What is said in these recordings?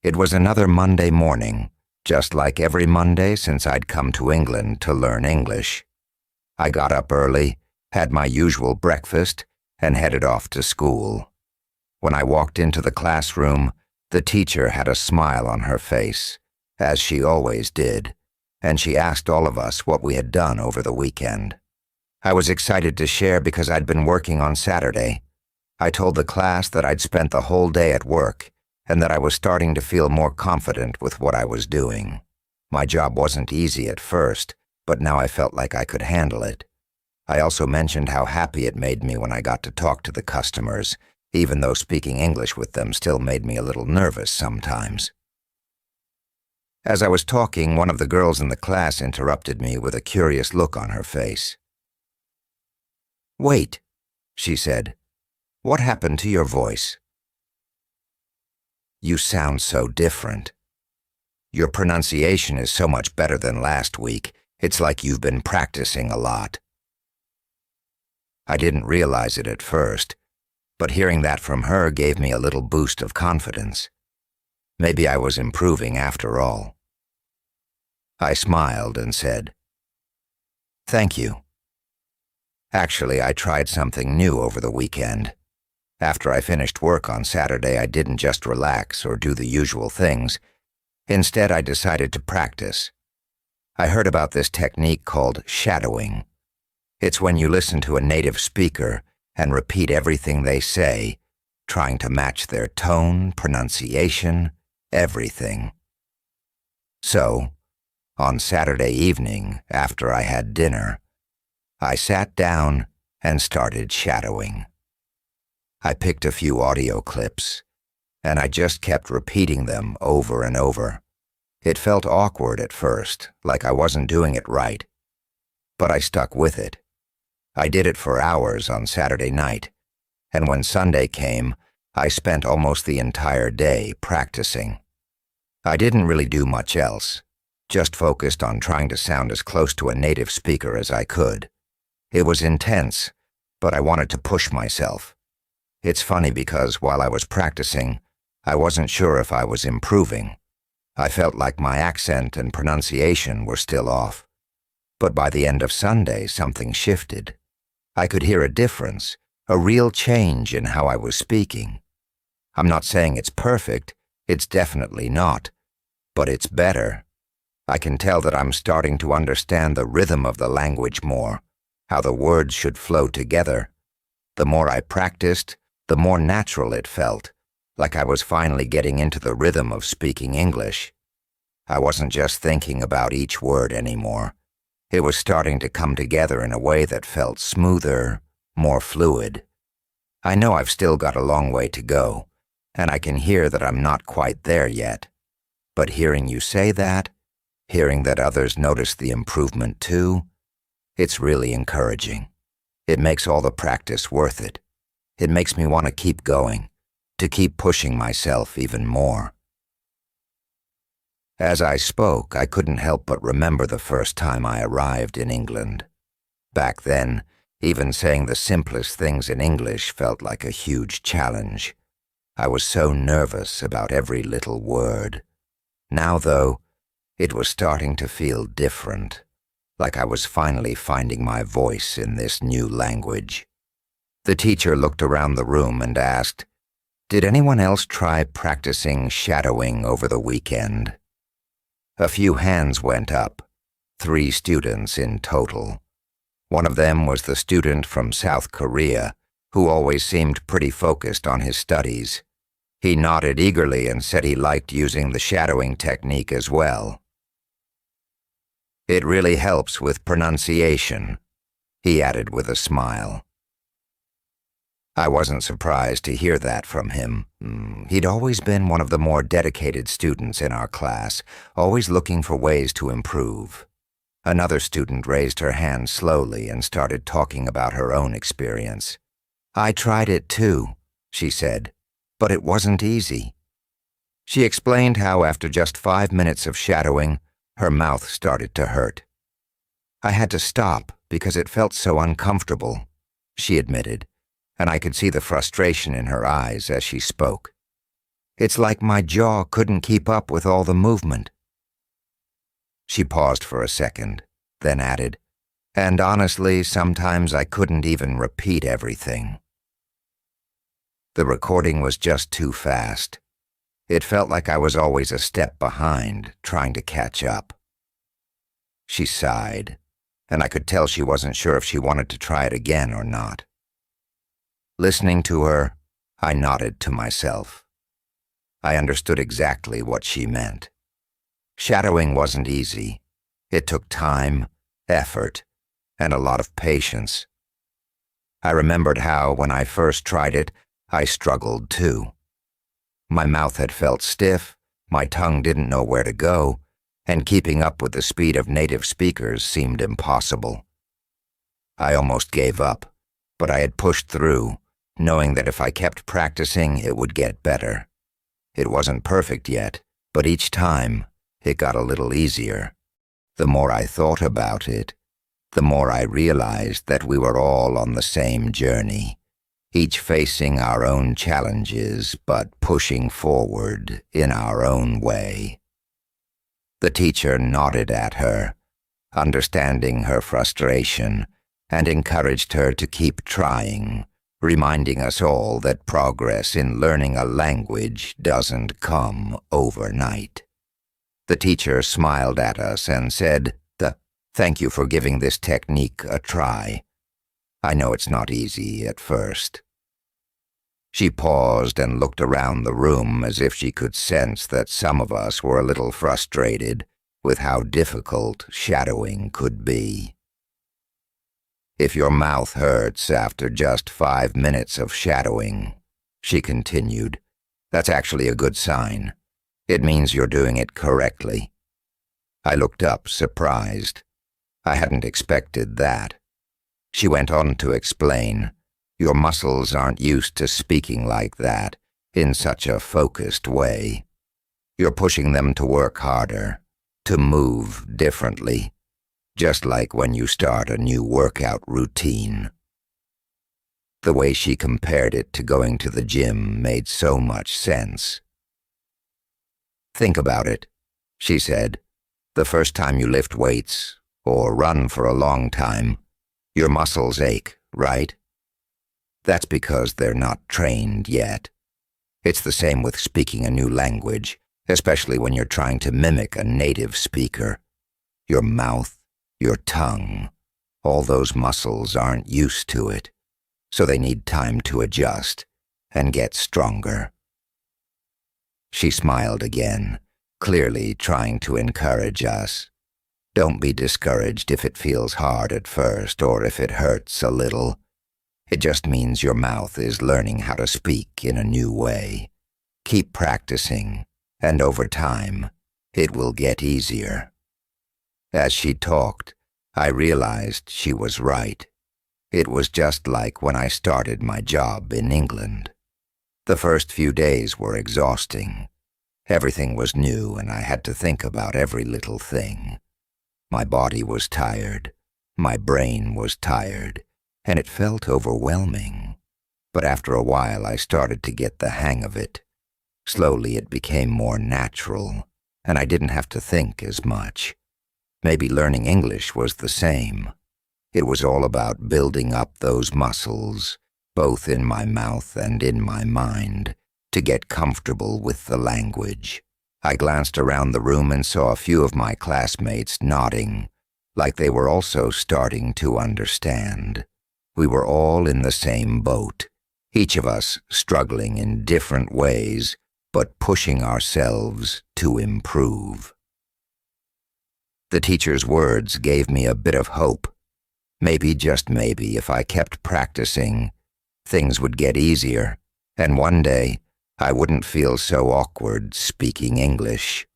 It was another Monday morning, just like every Monday since I'd come to England to learn English. I got up early, had my usual breakfast, and headed off to school. When I walked into the classroom, the teacher had a smile on her face, as she always did, and she asked all of us what we had done over the weekend. I was excited to share because I'd been working on Saturday. I told the class that I'd spent the whole day at work and that I was starting to feel more confident with what I was doing. My job wasn't easy at first, but now I felt like I could handle it. I also mentioned how happy it made me when I got to talk to the customers, even though speaking English with them still made me a little nervous sometimes. As I was talking, one of the girls in the class interrupted me with a curious look on her face. "Wait," she said. "What happened to your voice? You sound so different. Your pronunciation is so much better than last week. It's like you've been practicing a lot." I didn't realize it at first, but hearing that from her gave me a little boost of confidence. Maybe I was improving after all. I smiled and said, "Thank you. Actually, I tried something new over the weekend. After I finished work on Saturday, I didn't just relax or do the usual things. Instead, I decided to practice. I heard about this technique called shadowing. It's when you listen to a native speaker and repeat everything they say, trying to match their tone, pronunciation, everything. So, on Saturday evening, after I had dinner, I sat down and started shadowing. I picked a few audio clips, and I just kept repeating them over and over. It felt awkward at first, like I wasn't doing it right, but I stuck with it. I did it for hours on Saturday night, and when Sunday came, I spent almost the entire day practicing. I didn't really do much else, just focused on trying to sound as close to a native speaker as I could. It was intense, but I wanted to push myself. It's funny because while I was practicing, I wasn't sure if I was improving. I felt like my accent and pronunciation were still off. But by the end of Sunday, something shifted. I could hear a difference, a real change in how I was speaking. I'm not saying it's perfect, it's definitely not, but it's better. I can tell that I'm starting to understand the rhythm of the language more, how the words should flow together. The more I practiced, the more natural it felt, like I was finally getting into the rhythm of speaking English. I wasn't just thinking about each word anymore. It was starting to come together in a way that felt smoother, more fluid. I know I've still got a long way to go, and I can hear that I'm not quite there yet. But hearing you say that, hearing that others notice the improvement too, it's really encouraging. It makes all the practice worth it. It makes me want to keep going, to keep pushing myself even more. As I spoke, I couldn't help but remember the first time I arrived in England. Back then, even saying the simplest things in English felt like a huge challenge. I was so nervous about every little word. Now, though, it was starting to feel different, like I was finally finding my voice in this new language. The teacher looked around the room and asked, "Did anyone else try practicing shadowing over the weekend?" A few hands went up, 3 students in total. One of them was the student from South Korea, who always seemed pretty focused on his studies. He nodded eagerly and said he liked using the shadowing technique as well. "It really helps with pronunciation," he added with a smile. I wasn't surprised to hear that from him. He'd always been one of the more dedicated students in our class, always looking for ways to improve. Another student raised her hand slowly and started talking about her own experience. "I tried it too," she said, "but it wasn't easy." She explained how after just 5 minutes of shadowing, her mouth started to hurt. "I had to stop because it felt so uncomfortable," she admitted, and I could see the frustration in her eyes as she spoke. It's like my jaw couldn't keep up with all the movement." She paused for a second, then added, "And honestly, sometimes I couldn't even repeat everything." The recording was just too fast. It felt like I was always a step behind, trying to catch up. She sighed, and I could tell she wasn't sure if she wanted to try it again or not. Listening to her, I nodded to myself. I understood exactly what she meant. Shadowing wasn't easy. It took time, effort, and a lot of patience. I remembered how, when I first tried it, I struggled too. My mouth had felt stiff, my tongue didn't know where to go, and keeping up with the speed of native speakers seemed impossible. I almost gave up, but I had pushed through, knowing that if I kept practicing, it would get better. It wasn't perfect yet, but each time, it got a little easier. The more I thought about it, the more I realized that we were all on the same journey, each facing our own challenges, but pushing forward in our own way. The teacher nodded at her, understanding her frustration, and encouraged her to keep trying, reminding us all that progress in learning a language doesn't come overnight. The teacher smiled at us and said, "Thank you for giving this technique a try. I know it's not easy at first." She paused and looked around the room as if she could sense that some of us were a little frustrated with how difficult shadowing could be. "If your mouth hurts after just 5 minutes of shadowing," she continued, "that's actually a good sign. It means you're doing it correctly." I looked up, surprised. I hadn't expected that. She went on to explain, "Your muscles aren't used to speaking like that, in such a focused way. You're pushing them to work harder, to move differently, just like when you start a new workout routine." The way she compared it to going to the gym made so much sense. "Think about it," she said. "The first time you lift weights, or run for a long time, your muscles ache, right? That's because they're not trained yet. It's the same with speaking a new language, especially when you're trying to mimic a native speaker. Your mouth, your tongue, all those muscles aren't used to it, so they need time to adjust and get stronger." She smiled again, clearly trying to encourage us. Don't be discouraged if it feels hard at first or if it hurts a little. It just means your mouth is learning how to speak in a new way. Keep practicing, and over time, it will get easier. As she talked, I realized she was right. It was just like when I started my job in England. The first few days were exhausting. Everything was new and I had to think about every little thing. My body was tired, my brain was tired, and it felt overwhelming. But after a while I started to get the hang of it. Slowly it became more natural, and I didn't have to think as much. Maybe learning English was the same. It was all about building up those muscles, both in my mouth and in my mind, to get comfortable with the language. I glanced around the room and saw a few of my classmates nodding, like they were also starting to understand. We were all in the same boat, each of us struggling in different ways, but pushing ourselves to improve. The teacher's words gave me a bit of hope. Maybe, just maybe, if I kept practicing, things would get easier, and one day, I wouldn't feel so awkward speaking English.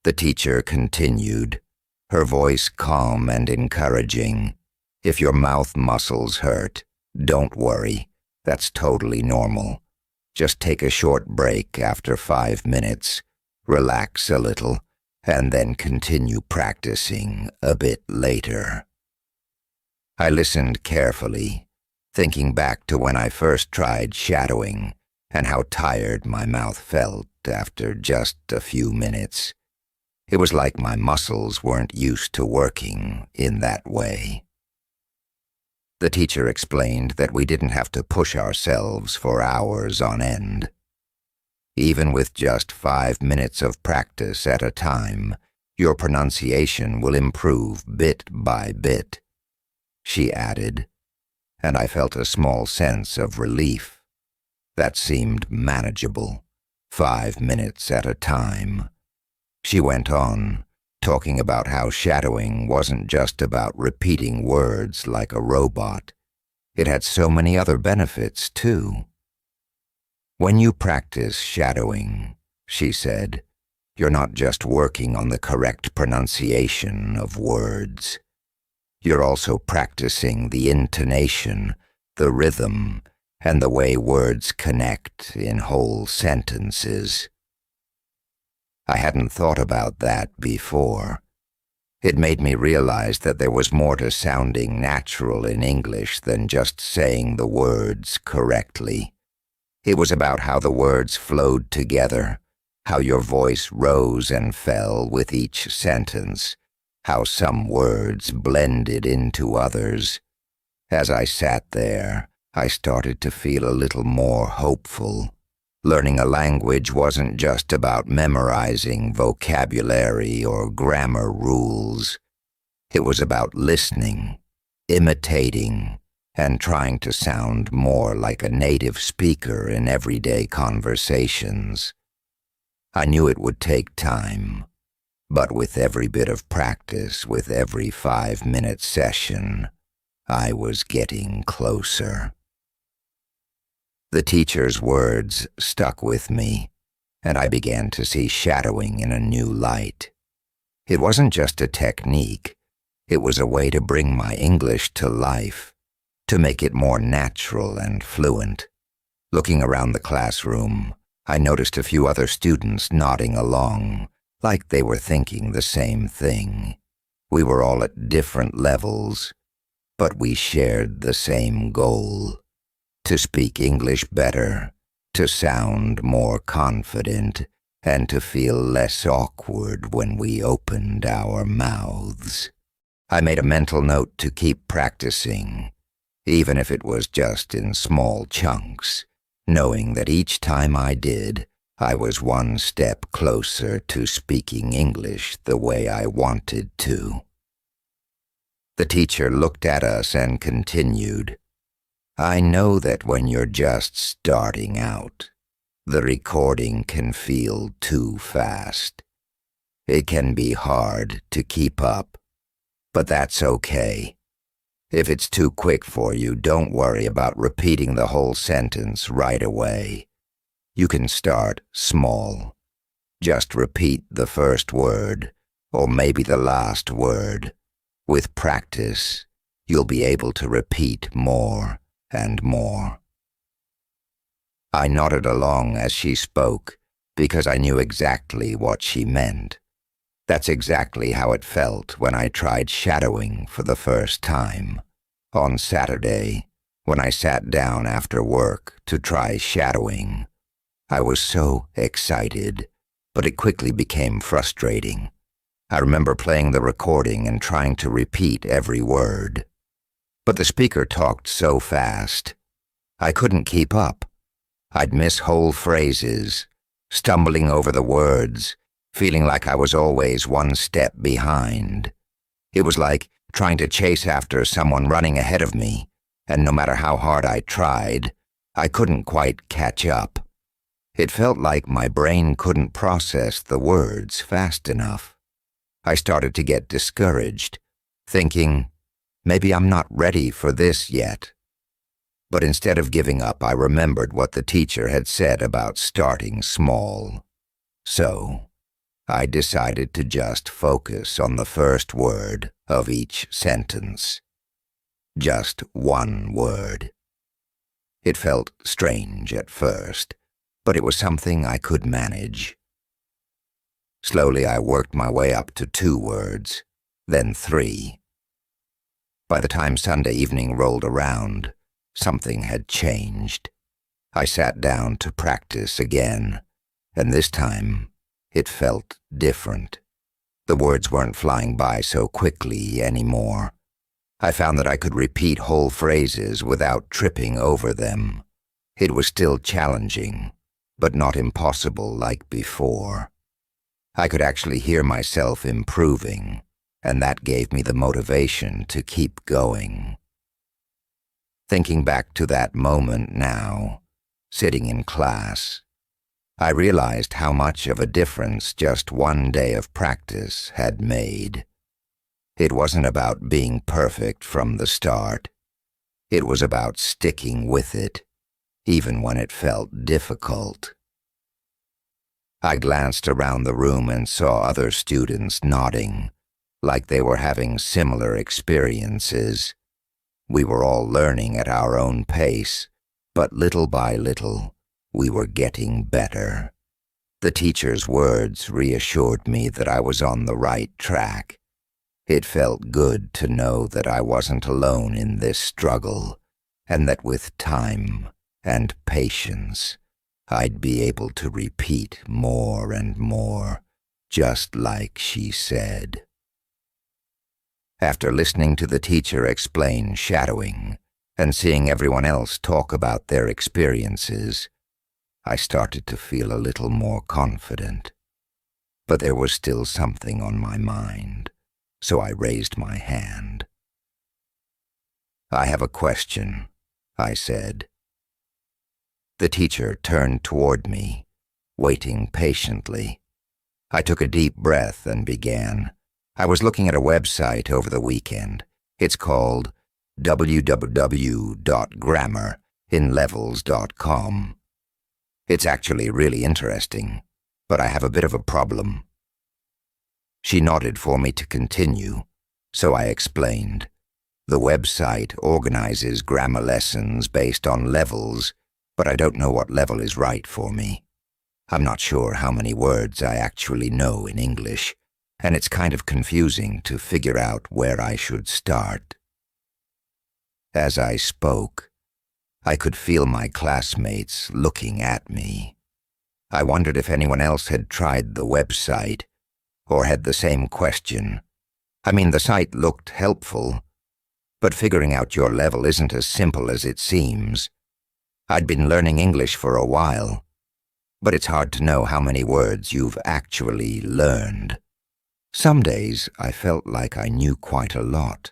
The teacher continued, her voice calm and encouraging. "If your mouth muscles hurt, don't worry. That's totally normal. Just take a short break after 5 minutes, relax a little, and then continue practicing a bit later." I listened carefully, thinking back to when I first tried shadowing, and how tired my mouth felt after just a few minutes. It was like my muscles weren't used to working in that way. The teacher explained that we didn't have to push ourselves for hours on end. Even with just 5 minutes of practice at a time, your pronunciation will improve bit by bit, she added, and I felt a small sense of relief. That seemed manageable, 5 minutes at a time. She went on, talking about how shadowing wasn't just about repeating words like a robot. It had so many other benefits, too. When you practice shadowing, she said, you're not just working on the correct pronunciation of words. You're also practicing the intonation, the rhythm, and the way words connect in whole sentences. I hadn't thought about that before. It made me realize that there was more to sounding natural in English than just saying the words correctly. It was about how the words flowed together, how your voice rose and fell with each sentence, how some words blended into others. As I sat there, I started to feel a little more hopeful. Learning a language wasn't just about memorizing vocabulary or grammar rules. It was about listening, imitating, and trying to sound more like a native speaker in everyday conversations. I knew it would take time, but with every bit of practice, with every 5-minute session, I was getting closer. The teacher's words stuck with me, and I began to see shadowing in a new light. It wasn't just a technique, it was a way to bring my English to life, to make it more natural and fluent. Looking around the classroom, I noticed a few other students nodding along, like they were thinking the same thing. We were all at different levels, but we shared the same goal: to speak English better, to sound more confident, and to feel less awkward when we opened our mouths. I made a mental note to keep practicing, even if it was just in small chunks, knowing that each time I did, I was one step closer to speaking English the way I wanted to. The teacher looked at us and continued, I know that when you're just starting out, the recording can feel too fast. It can be hard to keep up, but that's okay. If it's too quick for you, don't worry about repeating the whole sentence right away. You can start small. Just repeat the first word, or maybe the last word. With practice, you'll be able to repeat more and more. I nodded along as she spoke, because I knew exactly what she meant. That's exactly how it felt when I tried shadowing for the first time. On Saturday, when I sat down after work to try shadowing, I was so excited, but it quickly became frustrating. I remember playing the recording and trying to repeat every word. But the speaker talked so fast, I couldn't keep up. I'd miss whole phrases, stumbling over the words, feeling like I was always one step behind. It was like trying to chase after someone running ahead of me, and no matter how hard I tried, I couldn't quite catch up. It felt like my brain couldn't process the words fast enough. I started to get discouraged, thinking, maybe I'm not ready for this yet. But instead of giving up, I remembered what the teacher had said about starting small. So, I decided to just focus on the first word of each sentence. Just one word. It felt strange at first, but it was something I could manage. Slowly I worked my way up to 2 words, then 3. By the time Sunday evening rolled around, something had changed. I sat down to practice again, and this time it felt different. The words weren't flying by so quickly anymore. I found that I could repeat whole phrases without tripping over them. It was still challenging, but not impossible like before. I could actually hear myself improving, and that gave me the motivation to keep going. Thinking back to that moment now, sitting in class, I realized how much of a difference just one day of practice had made. It wasn't about being perfect from the start. It was about sticking with it, even when it felt difficult. I glanced around the room and saw other students nodding, like they were having similar experiences. We were all learning at our own pace, but little by little, we were getting better. The teacher's words reassured me that I was on the right track. It felt good to know that I wasn't alone in this struggle, and that with time and patience, I'd be able to repeat more and more, just like she said. After listening to the teacher explain shadowing and seeing everyone else talk about their experiences, I started to feel a little more confident. But there was still something on my mind, so I raised my hand. "I have a question," I said. The teacher turned toward me, waiting patiently. I took a deep breath and began. I was looking at a website over the weekend. It's called www.grammarinlevels.com. It's actually really interesting, but I have a bit of a problem. She nodded for me to continue, so I explained. The website organizes grammar lessons based on levels, but I don't know what level is right for me. I'm not sure how many words I actually know in English, and it's kind of confusing to figure out where I should start. As I spoke, I could feel my classmates looking at me. I wondered if anyone else had tried the website, or had the same question. I mean, the site looked helpful, but figuring out your level isn't as simple as it seems. I'd been learning English for a while, but it's hard to know how many words you've actually learned. Some days I felt like I knew quite a lot.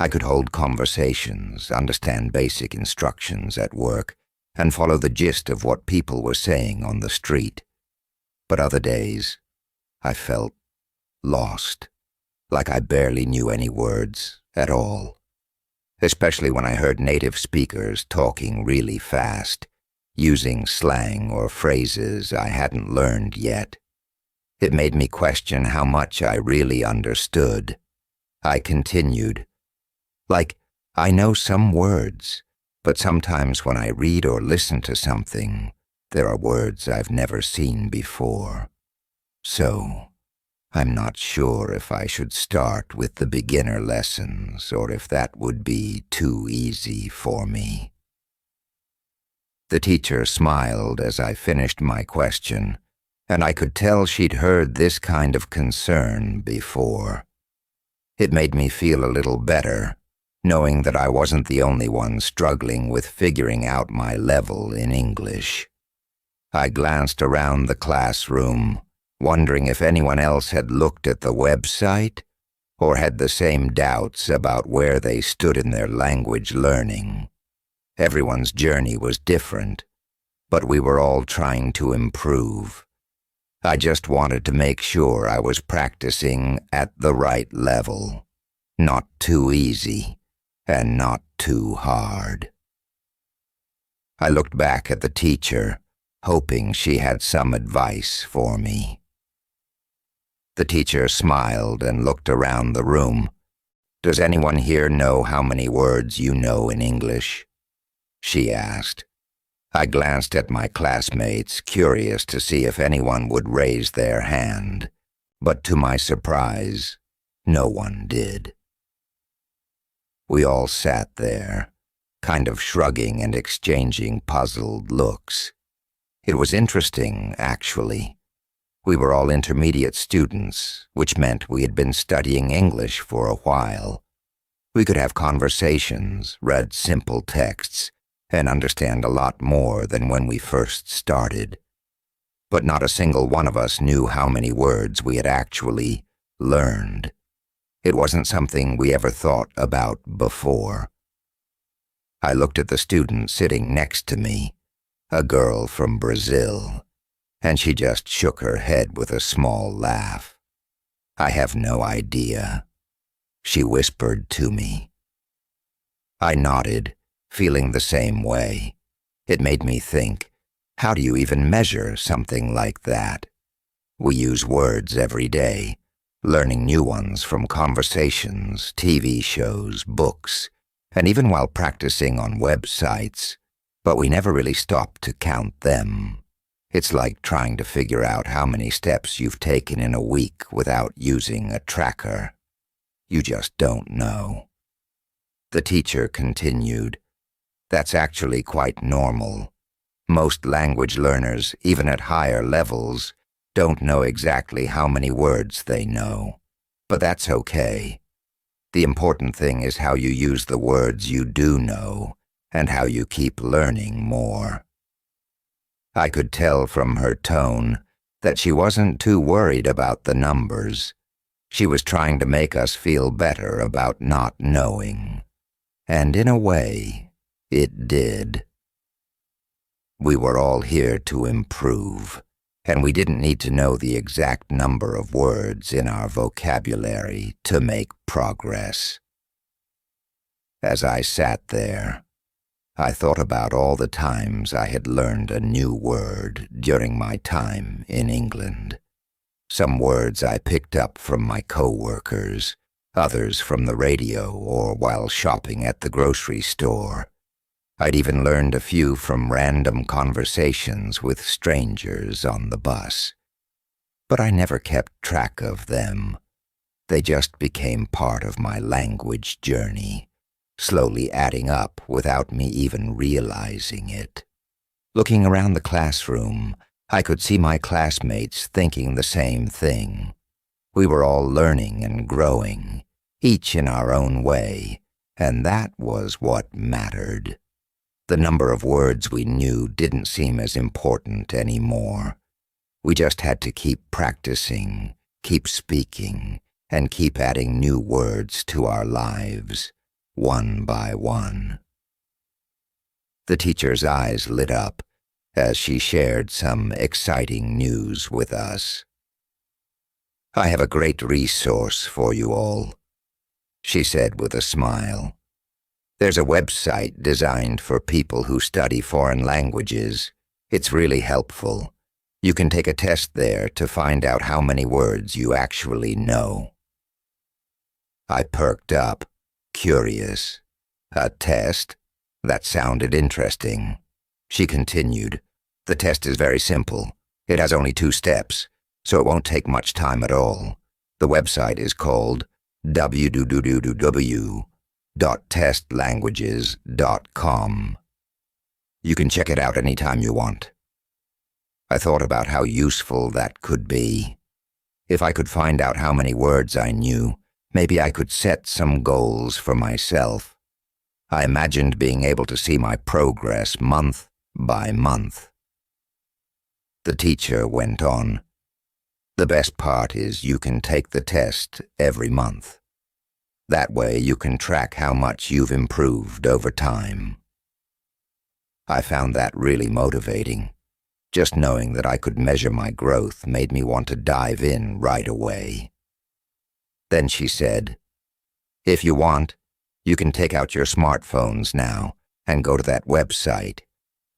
I could hold conversations, understand basic instructions at work, and follow the gist of what people were saying on the street. But other days, I felt lost, like I barely knew any words at all. Especially when I heard native speakers talking really fast, using slang or phrases I hadn't learned yet. It made me question how much I really understood. I continued. I know some words, but sometimes when I read or listen to something, there are words I've never seen before. So, I'm not sure if I should start with the beginner lessons or if that would be too easy for me. The teacher smiled as I finished my question, and I could tell she'd heard this kind of concern before. It made me feel a little better, knowing that I wasn't the only one struggling with figuring out my level in English. I glanced around the classroom, wondering if anyone else had looked at the website or had the same doubts about where they stood in their language learning. Everyone's journey was different, but we were all trying to improve. I just wanted to make sure I was practicing at the right level, not too easy and not too hard. I looked back at the teacher, hoping she had some advice for me. The teacher smiled and looked around the room. "Does anyone here know how many words you know in English?" she asked. I glanced at my classmates, curious to see if anyone would raise their hand, but to my surprise, no one did. We all sat there, kind of shrugging and exchanging puzzled looks. It was interesting, actually. We were all intermediate students, which meant we had been studying English for a while. We could have conversations, read simple texts, and understand a lot more than when we first started. But not a single one of us knew how many words we had actually learned. It wasn't something we ever thought about before. I looked at the student sitting next to me, a girl from Brazil, and she just shook her head with a small laugh. "I have no idea," she whispered to me. I nodded, feeling the same way. It made me think, how do you even measure something like that? We use words every day, learning new ones from conversations, TV shows, books, and even while practicing on websites, but we never really stop to count them. It's like trying to figure out how many steps you've taken in a week without using a tracker. You just don't know. The teacher continued, "That's actually quite normal. Most language learners, even at higher levels, don't know exactly how many words they know. But that's okay. The important thing is how you use the words you do know and how you keep learning more." I could tell from her tone that she wasn't too worried about the numbers. She was trying to make us feel better about not knowing. And in a way, it did. We were all here to improve, and we didn't need to know the exact number of words in our vocabulary to make progress. As I sat there, I thought about all the times I had learned a new word during my time in England. Some words I picked up from my co-workers, others from the radio or while shopping at the grocery store. I'd even learned a few from random conversations with strangers on the bus. But I never kept track of them. They just became part of my language journey, slowly adding up without me even realizing it. Looking around the classroom, I could see my classmates thinking the same thing. We were all learning and growing, each in our own way, and that was what mattered. The number of words we knew didn't seem as important anymore. We just had to keep practicing, keep speaking, and keep adding new words to our lives, one by one. The teacher's eyes lit up as she shared some exciting news with us. "I have a great resource for you all," she said with a smile. "There's a website designed for people who study foreign languages. It's really helpful. You can take a test there to find out how many words you actually know." I perked up, curious. "A test? That sounded interesting." She continued, "The test is very simple. It has only 2 steps, so it won't take much time at all. The website is called www.testlanguages.com. You can check it out anytime you want." I thought about how useful that could be. If I could find out how many words I knew, maybe I could set some goals for myself. I imagined being able to see my progress month by month. The teacher went on, "The best part is you can take the test every month. That way you can track how much you've improved over time." I found that really motivating. Just knowing that I could measure my growth made me want to dive in right away. Then she said, "If you want, you can take out your smartphones now and go to that website.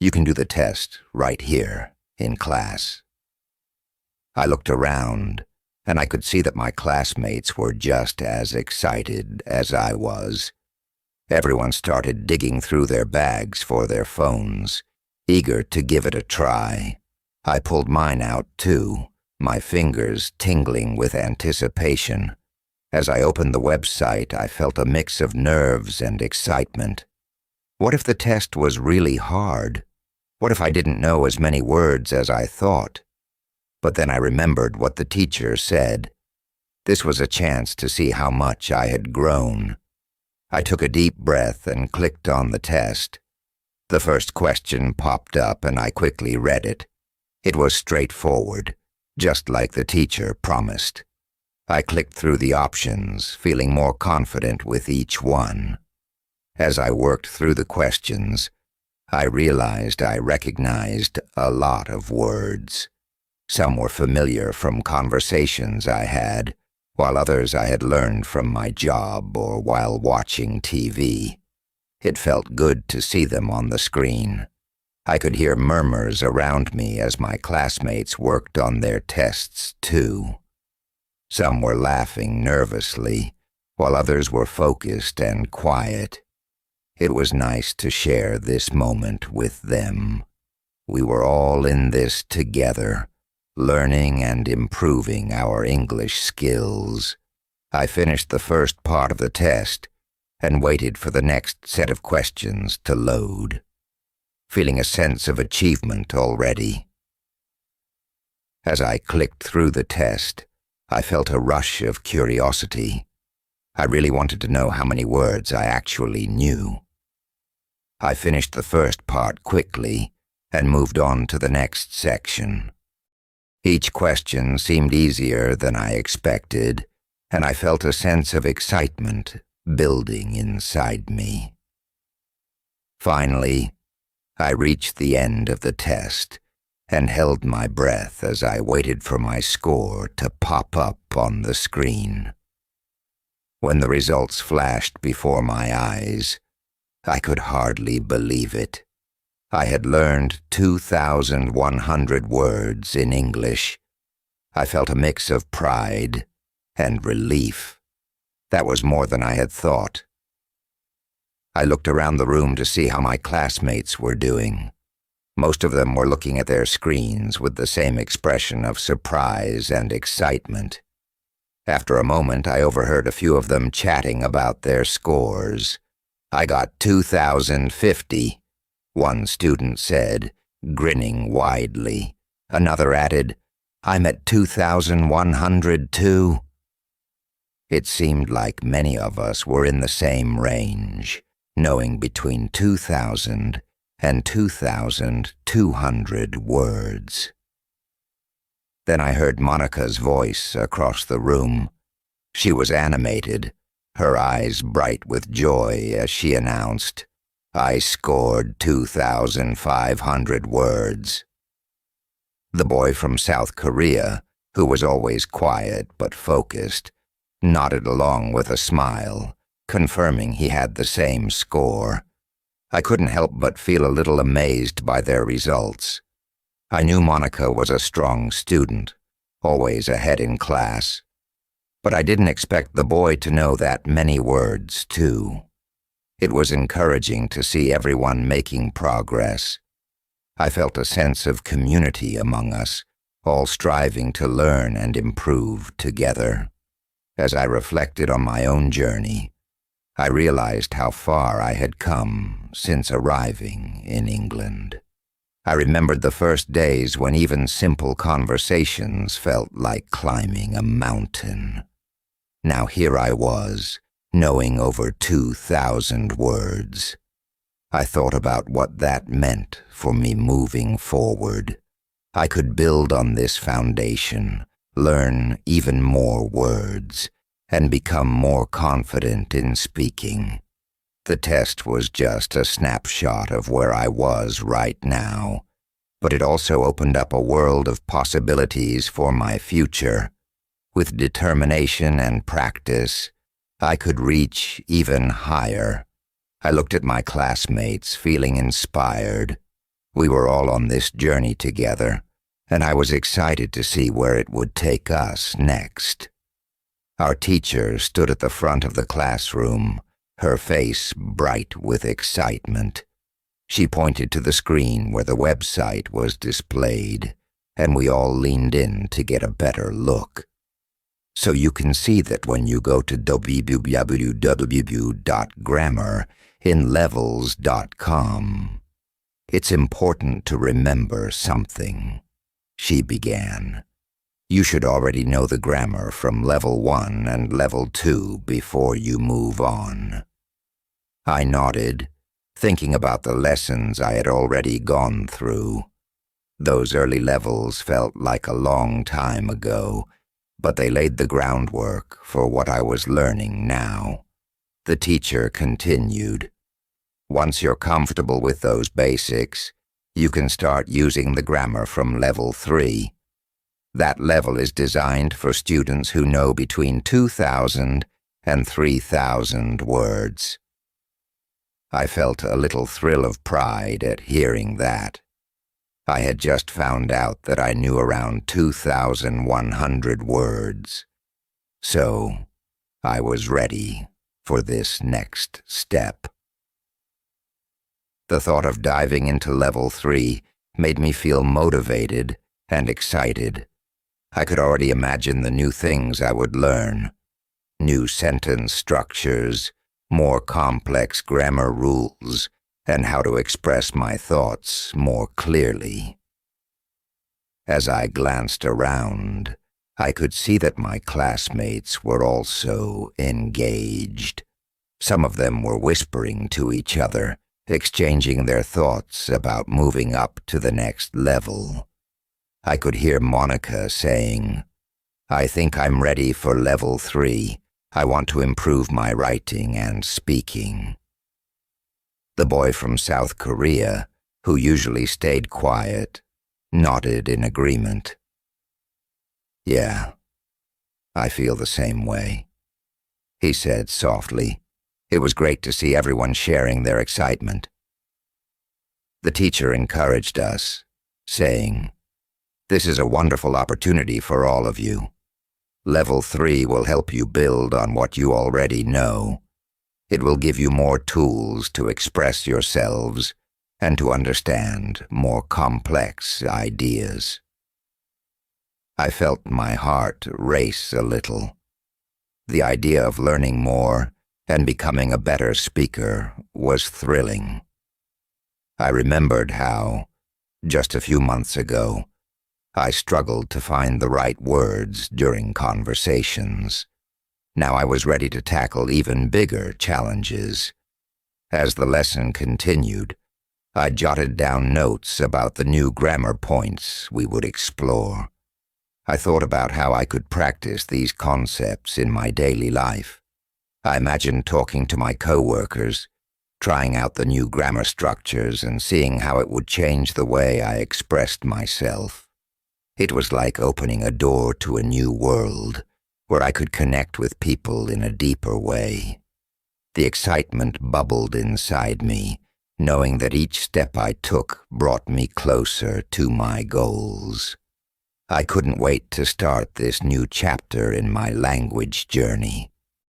You can do the test right here in class." I looked around, and I could see that my classmates were just as excited as I was. Everyone started digging through their bags for their phones, eager to give it a try. I pulled mine out too, my fingers tingling with anticipation. As I opened the website, I felt a mix of nerves and excitement. What if the test was really hard? What if I didn't know as many words as I thought? But then I remembered what the teacher said. This was a chance to see how much I had grown. I took a deep breath and clicked on the test. The first question popped up and I quickly read it. It was straightforward, just like the teacher promised. I clicked through the options, feeling more confident with each one. As I worked through the questions, I realized I recognized a lot of words. Some were familiar from conversations I had, while others I had learned from my job or while watching TV. It felt good to see them on the screen. I could hear murmurs around me as my classmates worked on their tests too. Some were laughing nervously, while others were focused and quiet. It was nice to share this moment with them. We were all in this together, learning and improving our English skills. I finished the first part of the test and waited for the next set of questions to load, feeling a sense of achievement already. As I clicked through the test, I felt a rush of curiosity. I really wanted to know how many words I actually knew. I finished the first part quickly and moved on to the next section. Each question seemed easier than I expected, and I felt a sense of excitement building inside me. Finally, I reached the end of the test and held my breath as I waited for my score to pop up on the screen. When the results flashed before my eyes, I could hardly believe it. I had learned 2,100 words in English. I felt a mix of pride and relief. That was more than I had thought. I looked around the room to see how my classmates were doing. Most of them were looking at their screens with the same expression of surprise and excitement. After a moment, I overheard a few of them chatting about their scores. "I got 2,050, one student said, grinning widely. Another added, "I'm at 2,100 too." It seemed like many of us were in the same range, knowing between 2,000 and 2,200 words. Then I heard Monica's voice across the room. She was animated, her eyes bright with joy as she announced, "I scored 2,500 words." The boy from South Korea, who was always quiet but focused, nodded along with a smile, confirming he had the same score. I couldn't help but feel a little amazed by their results. I knew Monica was a strong student, always ahead in class, but I didn't expect the boy to know that many words, too. It was encouraging to see everyone making progress. I felt a sense of community among us, all striving to learn and improve together. As I reflected on my own journey, I realized how far I had come since arriving in England. I remembered the first days when even simple conversations felt like climbing a mountain. Now here I was, knowing over 2,000 words. I thought about what that meant for me moving forward. I could build on this foundation, learn even more words, and become more confident in speaking. The test was just a snapshot of where I was right now, but it also opened up a world of possibilities for my future. With determination and practice, I could reach even higher. I looked at my classmates, feeling inspired. We were all on this journey together, and I was excited to see where it would take us next. Our teacher stood at the front of the classroom, her face bright with excitement. She pointed to the screen where the website was displayed, and we all leaned in to get a better look. So you can see that when you go to www.grammar, in levels.com. It's important to remember something, she began. You should already know the grammar from level 1 and level 2 before you move on. I nodded, thinking about the lessons I had already gone through. Those early levels felt like a long time ago, but they laid the groundwork for what I was learning now. The teacher continued. Once you're comfortable with those basics, you can start using the grammar from level 3. That level is designed for students who know between 2,000 and 3,000 words. I felt a little thrill of pride at hearing that. I had just found out that I knew around 2,100 words. So, I was ready for this next step. The thought of diving into level 3 made me feel motivated and excited. I could already imagine the new things I would learn. New sentence structures, more complex grammar rules, and how to express my thoughts more clearly. As I glanced around, I could see that my classmates were also engaged. Some of them were whispering to each other, exchanging their thoughts about moving up to the next level. I could hear Monica saying, "I think I'm ready for level 3. I want to improve my writing and speaking." The boy from South Korea, who usually stayed quiet, nodded in agreement. "Yeah, I feel the same way," he said softly. It was great to see everyone sharing their excitement. The teacher encouraged us, saying, "This is a wonderful opportunity for all of you. Level 3 will help you build on what you already know. It will give you more tools to express yourselves and to understand more complex ideas." I felt my heart race a little. The idea of learning more and becoming a better speaker was thrilling. I remembered how, just a few months ago, I struggled to find the right words during conversations. Now I was ready to tackle even bigger challenges. As the lesson continued, I jotted down notes about the new grammar points we would explore. I thought about how I could practice these concepts in my daily life. I imagined talking to my coworkers, trying out the new grammar structures and seeing how it would change the way I expressed myself. It was like opening a door to a new world, where I could connect with people in a deeper way. The excitement bubbled inside me, knowing that each step I took brought me closer to my goals. I couldn't wait to start this new chapter in my language journey.